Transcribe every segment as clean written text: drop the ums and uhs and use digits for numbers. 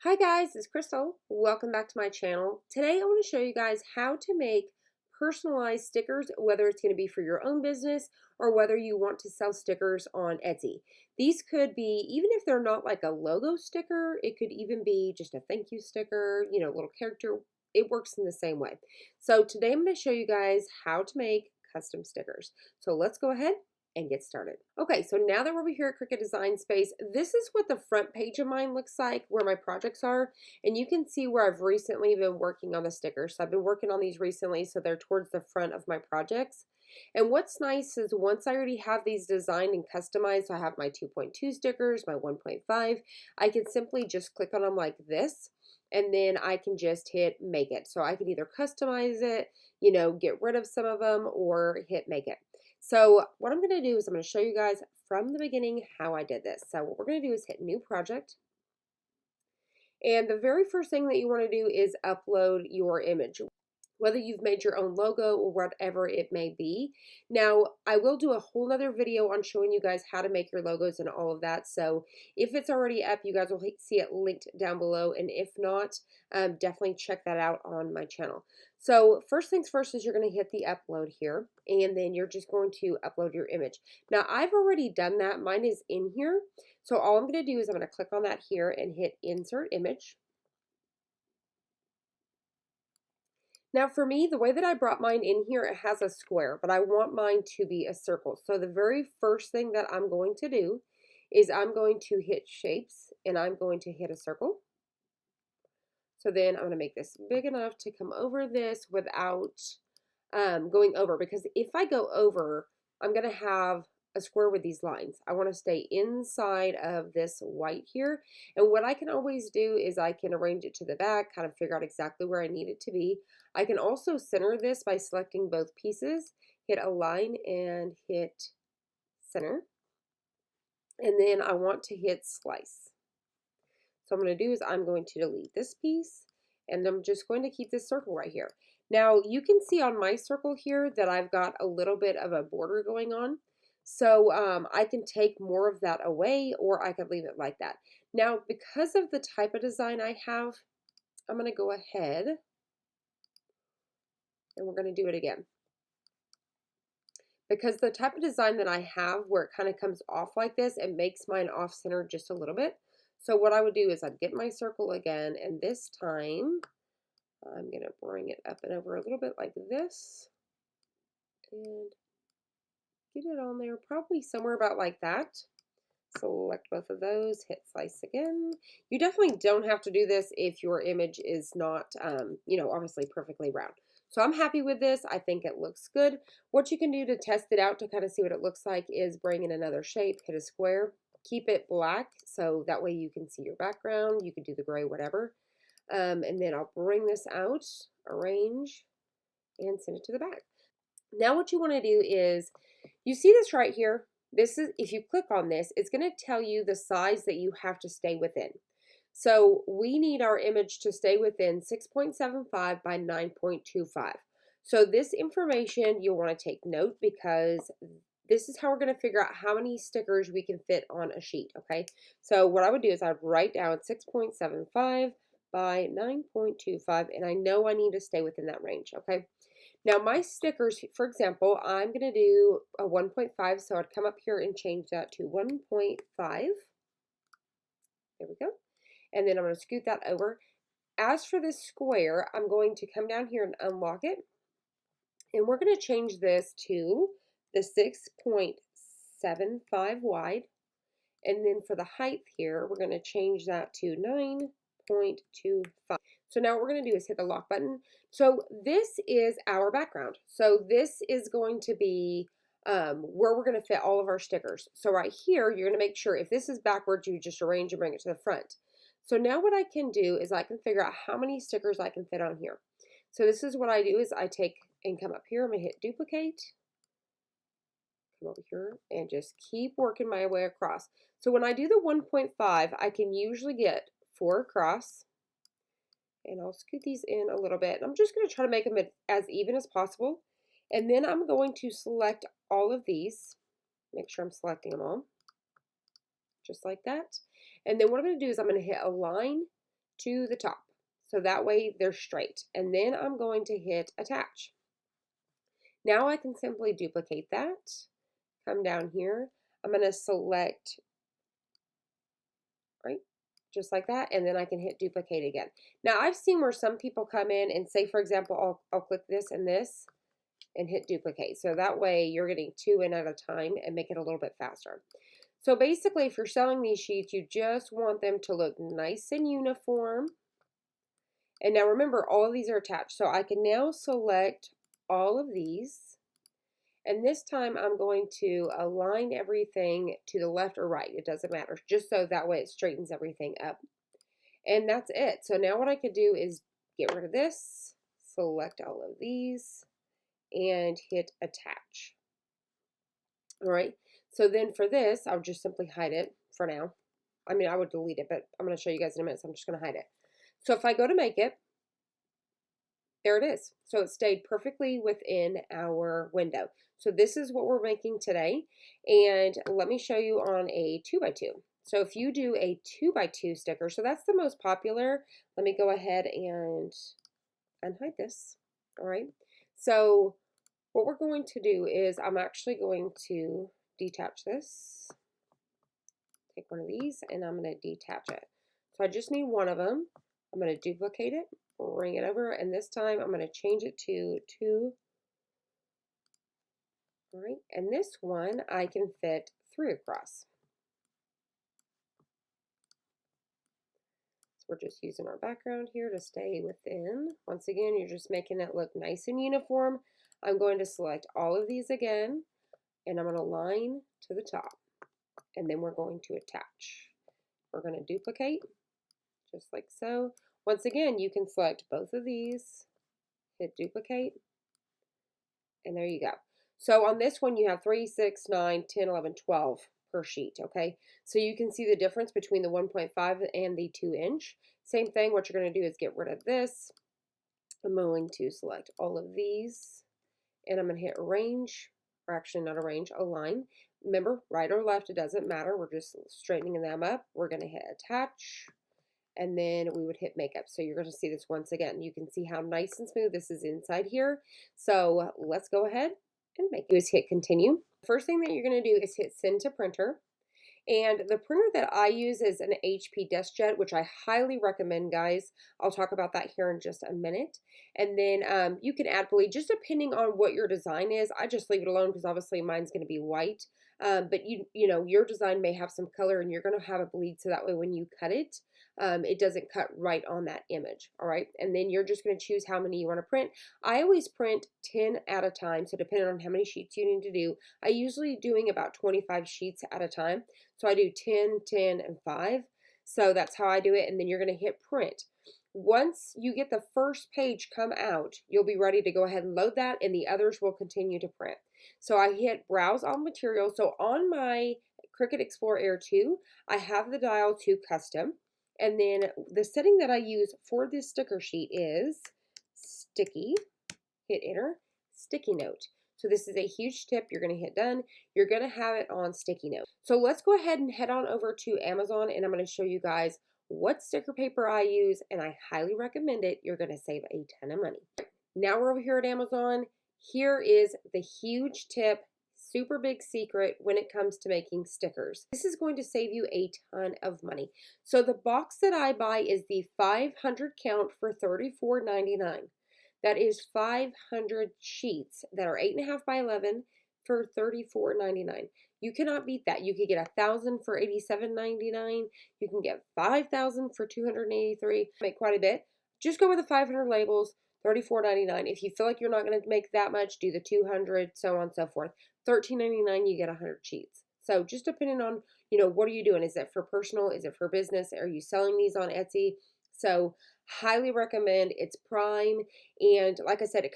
Hi guys, it's Crystal. Welcome back to my channel. Today I want to show you guys how to make personalized stickers, whether it's going to be for your own business or whether you want to sell stickers on Etsy. These could be, even if they're not like a logo sticker, it could even be just a thank you sticker, a little character. It works in the same way. So today I'm going to show you guys how to make custom stickers. So let's go ahead and get started. Okay, so now that we're over here at Cricut Design Space, this is what the front page of mine looks like, where my projects are, and you can see where I've recently been working on the stickers. So I've been working on these recently, so they're towards the front of my projects. And what's nice is once I already have these designed and customized, so I have my 2.2 stickers, my 1.5, I can simply just click on them like this, and then I can just hit make it. So I can either customize it, get rid of some of them, or hit make it. So what I'm going to do is I'm going to show you guys from the beginning how I did this. So what we're going to do is hit new project. And the very first thing that you want to do is upload your image, whether you've made your own logo or whatever it may be. Now, I will do a whole nother video on showing you guys how to make your logos and all of that. So if it's already up, you guys will see it linked down below. And if not, definitely check that out on my channel. So first things first is you're going to hit the upload here, and then you're just going to upload your image. Now, I've already done that. Mine is in here. So all I'm going to do is I'm going to click on that here and hit insert image. Now for me, the way that I brought mine in here, it has a square, but I want mine to be a circle. So the very first thing that I'm going to do is I'm going to hit shapes and I'm going to hit a circle. So then I'm going to make this big enough to come over this without going over, because if I go over, I'm going to have a square with these lines. I want to stay inside of this white here. And what I can always do is I can arrange it to the back, kind of figure out exactly where I need it to be. I can also center this by selecting both pieces, hit align and hit center. And then I want to hit slice. So what I'm going to do is I'm going to delete this piece, and I'm just going to keep this circle right here. Now you can see on my circle here that I've got a little bit of a border going on. So I can take more of that away, or I could leave it like that. Now, because of the type of design I have, I'm going to go ahead and we're going to do it again. Because the type of design that I have, where it kind of comes off like this, it makes mine off center just a little bit. So what I would do is I'd get my circle again, and this time I'm going to bring it up and over a little bit like this and get it on there, probably somewhere about like that. Select both of those, hit slice again. You definitely don't have to do this if your image is not, obviously perfectly round. So I'm happy with this. I think it looks good. What you can do to test it out to kind of see what it looks like is bring in another shape, hit a square, keep it black so that way you can see your background. You can do the gray, whatever. And then I'll bring this out, arrange, and send it to the back. Now what you want to do is, you see this right here? This is, if you click on this, it's going to tell you the size that you have to stay within. So we need our image to stay within 6.75 by 9.25. So this information you'll want to take note, because this is how we're going to figure out how many stickers we can fit on a sheet, okay? So what I would do is I'd write down 6.75 by 9.25, and I know I need to stay within that range, okay? Now my stickers, for example, I'm going to do a 1.5, so I'd come up here and change that to 1.5. There we go. And then I'm going to scoot that over. As for this square, I'm going to come down here and unlock it. And we're going to change this to the 6.75 wide. And then for the height here, we're going to change that to 9.25. So now what we're going to do is hit the lock button. So this is our background. So this is going to be where we're going to fit all of our stickers. So right here, you're going to make sure if this is backwards, you just arrange and bring it to the front. So now what I can do is I can figure out how many stickers I can fit on here. So this is what I do is I take and come up here. I'm going to hit duplicate. Come over here and just keep working my way across. So when I do the 1.5, I can usually get 4 across. And I'll scoot these in a little bit. I'm just going to try to make them as even as possible. And then I'm going to select all of these. Make sure I'm selecting them all. Just like that. And then what I'm going to do is I'm going to hit align to the top. So that way they're straight. And then I'm going to hit attach. Now I can simply duplicate that, come down here. I'm going to select, right, just like that, and then I can hit duplicate again. Now I've seen where some people come in and say, for example, I'll click this and this and hit duplicate. So that way you're getting 2 in at a time and make it a little bit faster. So basically, if you're selling these sheets, you just want them to look nice and uniform. And now remember, all of these are attached. So I can now select all of these. And this time I'm going to align everything to the left or right. It doesn't matter, just so that way it straightens everything up. And that's it. So now what I could do is get rid of this, select all of these, and hit attach. All right. So then for this, I'll just simply hide it for now. I mean, I would delete it, but I'm going to show you guys in a minute, so I'm just going to hide it. So if I go to make it, there it is. So it stayed perfectly within our window. So this is what we're making today. And let me show you on a 2x2. So if you do a 2x2 sticker, so that's the most popular. Let me go ahead and unhide this. All right. So what we're going to do is I'm actually going to detach this. Take one of these and I'm going to detach it. So I just need one of them. I'm going to duplicate it, bring it over, and this time I'm going to change it to 2. All right, and this one I can fit 3 across. So we're just using our background here to stay within. Once again, you're just making it look nice and uniform. I'm going to select all of these again, and I'm going to line to the top. And then we're going to attach. We're going to duplicate, just like so. Once again, you can select both of these, hit duplicate, and there you go. So on this one, you have 3, 6, 9, 10, 11, 12 per sheet, okay? So you can see the difference between the 1.5 and the 2-inch. Same thing, what you're going to do is get rid of this. I'm going to select all of these, and I'm going to hit arrange, or actually not arrange, align. Remember, right or left, it doesn't matter. We're just straightening them up. We're going to hit attach, and then we would hit makeup. So you're going to see this once again. You can see how nice and smooth this is inside here. So let's go ahead and make it. Is hit continue. First thing that you're going to do is hit send to printer. And the printer that I use is an HP DeskJet, which I highly recommend, guys. I'll talk about that here in just a minute. And then you can add bleed, just depending on what your design is. I just leave it alone because obviously mine's going to be white. But you know, your design may have some color and you're going to have a bleed, so that way when you cut it, it doesn't cut right on that image. All right. And then you're just going to choose how many you want to print. I always print 10 at a time. So depending on how many sheets you need to do, I usually doing about 25 sheets at a time. So I do 10, 10, and 5. So that's how I do it. And then you're going to hit print. Once you get the first page come out, you'll be ready to go ahead and load that, and the others will continue to print. So I hit browse all material. So on my Cricut Explorer Air 2, I have the dial to custom. And then the setting that I use for this sticker sheet is sticky. Hit enter, sticky note. So this is a huge tip. You're going to hit done. You're going to have it on sticky note. So let's go ahead and head on over to Amazon, and I'm going to show you guys what sticker paper I use, and I highly recommend it. You're going to save a ton of money. Now we're over here at Amazon. Here is the huge tip, super big secret when it comes to making stickers. This is going to save you a ton of money. So the box that I buy is the 500 count for $34.99. That is 500 sheets that are 8.5 by 11 for $34.99. You cannot beat that. You could get 1,000 for $87.99. You can get 5,000 for $283. Make quite a bit. Just go with the 500 labels, $34.99. If you feel like you're not going to make that much, do the 200, so on and so forth. $13.99, you get 100 sheets. So just depending on, you know, what are you doing? Is it for personal? Is it for business? Are you selling these on Etsy? So highly recommend. It's prime, and like I said,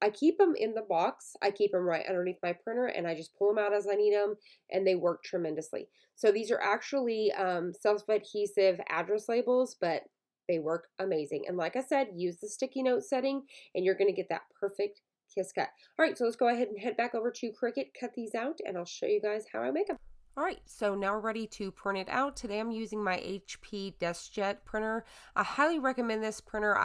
I keep them in the box. I keep them right underneath my printer, and I just pull them out as I need them, and they work tremendously. So these are actually self-adhesive address labels, but they work amazing. And like I said, use the sticky note setting, and you're going to get that perfect kiss cut. All right, so let's go ahead and head back over to Cricut, cut these out, and I'll show you guys how I make them. All right, so now we're ready to print it out. Today I'm using my HP DeskJet printer. I highly recommend this printer.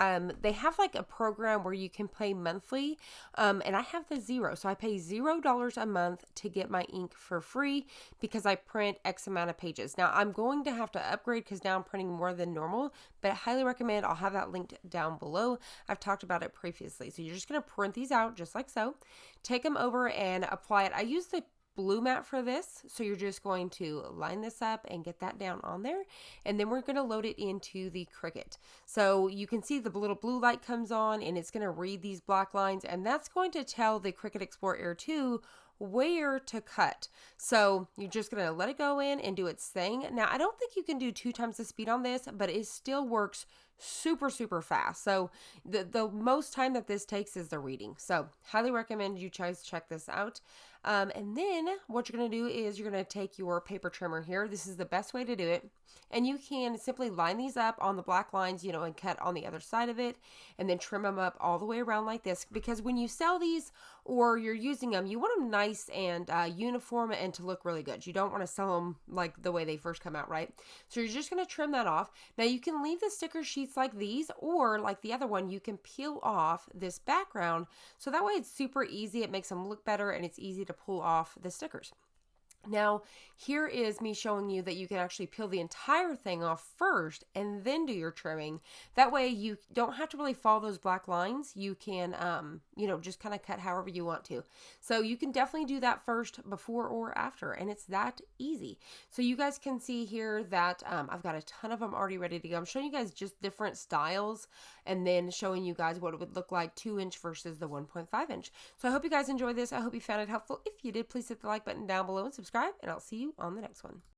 They have like a program where you can pay monthly, and I have the zero. So I pay $0 a month to get my ink for free because I print X amount of pages. Now I'm going to have to upgrade because now I'm printing more than normal, but I highly recommend. I'll have that linked down below. I've talked about it previously. So you're just going to print these out just like so. Take them over and apply it. I use the blue mat for this, so you're just going to line this up and get that down on there, and then we're going to load it into the Cricut. So you can see the little blue light comes on and it's going to read these black lines, and that's going to tell the Cricut Explorer Air 2 where to cut. So you're just going to let it go in and do its thing. Now I don't think you can do 2 times the speed on this, but it still works super fast. So the most time that this takes is the reading. So highly recommend you guys check this out. And then what you're going to do is you're going to take your paper trimmer here. This is the best way to do it. And you can simply line these up on the black lines, and cut on the other side of it, and then trim them up all the way around like this. Because when you sell these or you're using them, you want them nice and uniform and to look really good. You don't want to sell them like the way they first come out, right? So you're just going to trim that off. Now you can leave the sticker sheets like these, or like the other one, you can peel off this background. So that way it's super easy. It makes them look better and it's easy to pull off the stickers. Now, here is me showing you that you can actually peel the entire thing off first and then do your trimming. That way you don't have to really follow those black lines. You can, just kind of cut however you want to. So you can definitely do that first, before or after, and it's that easy. So you guys can see here that I've got a ton of them already ready to go. I'm showing you guys just different styles and then showing you guys what it would look like 2-inch versus the 1.5 inch. So I hope you guys enjoyed this. I hope you found it helpful. If you did, please hit the like button down below and subscribe, and I'll see you on the next one.